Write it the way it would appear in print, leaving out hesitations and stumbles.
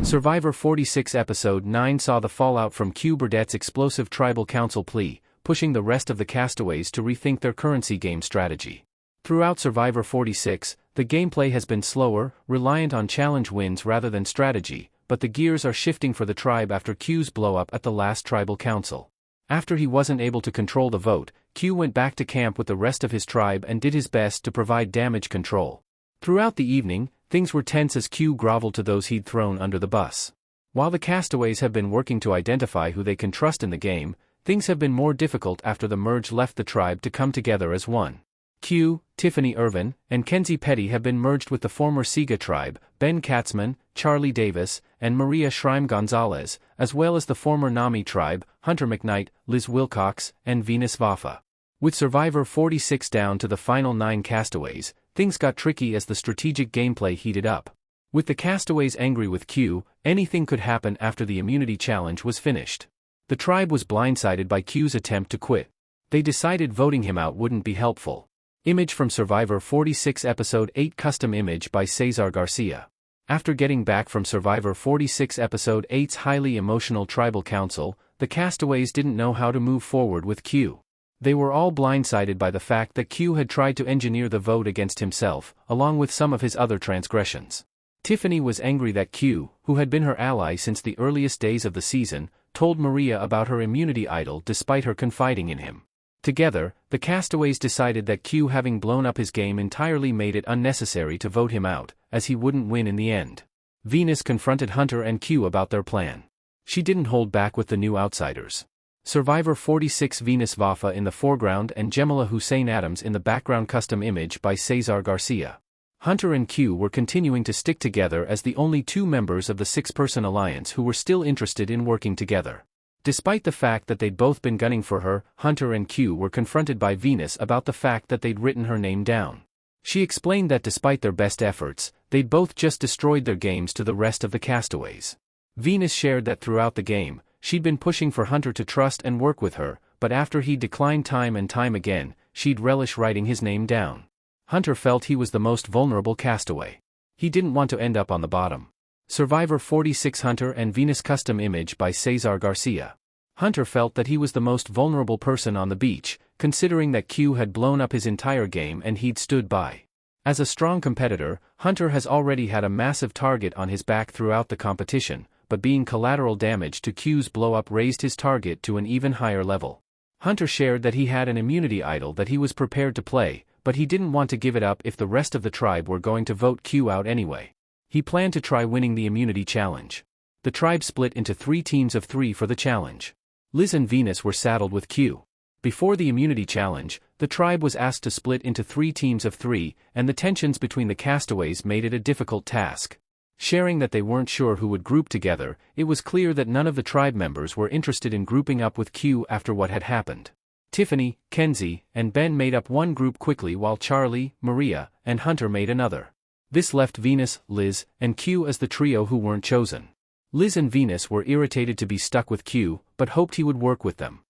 Survivor 46 Episode 9 saw the fallout from Q Burdett's explosive tribal council plea, pushing the rest of the castaways to rethink their currency game strategy. Throughout Survivor 46, the gameplay has been slower, reliant on challenge wins rather than strategy, but the gears are shifting for the tribe after Q's blow-up at the last tribal council. After he wasn't able to control the vote, Q went back to camp with the rest of his tribe and did his best to provide damage control. Throughout the evening, things were tense as Q groveled to those he'd thrown under the bus. While the castaways have been working to identify who they can trust in the game, things have been more difficult after the merge left the tribe to come together as one. Q, Tiffany Irvin, and Kenzie Petty have been merged with the former Siga tribe, Ben Katzman, Charlie Davis, and Maria Schreim Gonzalez, as well as the former Nami tribe, Hunter McKnight, Liz Wilcox, and Venus Vafa. With Survivor 46 down to the final 9 castaways, things got tricky as the strategic gameplay heated up. With the castaways angry with Q, anything could happen after the immunity challenge was finished. The tribe was blindsided by Q's attempt to quit. They decided voting him out wouldn't be helpful. Image from Survivor 46 Episode 8 Custom image by Cesar Garcia. After getting back from Survivor 46 Episode 8's highly emotional tribal council, the castaways didn't know how to move forward with Q. They were all blindsided by the fact that Q had tried to engineer the vote against himself, along with some of his other transgressions. Tiffany was angry that Q, who had been her ally since the earliest days of the season, told Maria about her immunity idol despite her confiding in him. Together, the castaways decided that Q having blown up his game entirely made it unnecessary to vote him out, as he wouldn't win in the end. Venus confronted Hunter and Q about their plan. She didn't hold back with the new outsiders. Survivor 46 Venus Vafa in the foreground and Gemila Hussein Adams in the background. Custom image by Cesar Garcia. Hunter and Q were continuing to stick together as the only 2 members of the 6-person alliance who were still interested in working together. Despite the fact that they'd both been gunning for her, Hunter and Q were confronted by Venus about the fact that they'd written her name down. She explained that despite their best efforts, they'd both just destroyed their games to the rest of the castaways. Venus shared that throughout the game, she'd been pushing for Hunter to trust and work with her, but after he declined time and time again, she'd relish writing his name down. Hunter felt he was the most vulnerable castaway. He didn't want to end up on the bottom. Survivor 46 Hunter and Venus Custom image by Cesar Garcia. Hunter felt that he was the most vulnerable person on the beach, considering that Q had blown up his entire game and he'd stood by. As a strong competitor, Hunter has already had a massive target on his back throughout the competition, but being collateral damage to Q's blow-up raised his target to an even higher level. Hunter shared that he had an immunity idol that he was prepared to play, but he didn't want to give it up if the rest of the tribe were going to vote Q out anyway. He planned to try winning the immunity challenge. The tribe split into 3 teams of 3 for the challenge. Liz and Venus were saddled with Q. Before the immunity challenge, the tribe was asked to split into 3 teams of 3, and the tensions between the castaways made it a difficult task. Sharing that they weren't sure who would group together, it was clear that none of the tribe members were interested in grouping up with Q after what had happened. Tiffany, Kenzie, and Ben made up one group quickly while Charlie, Maria, and Hunter made another. This left Venus, Liz, and Q as the trio who weren't chosen. Liz and Venus were irritated to be stuck with Q, but hoped he would work with them.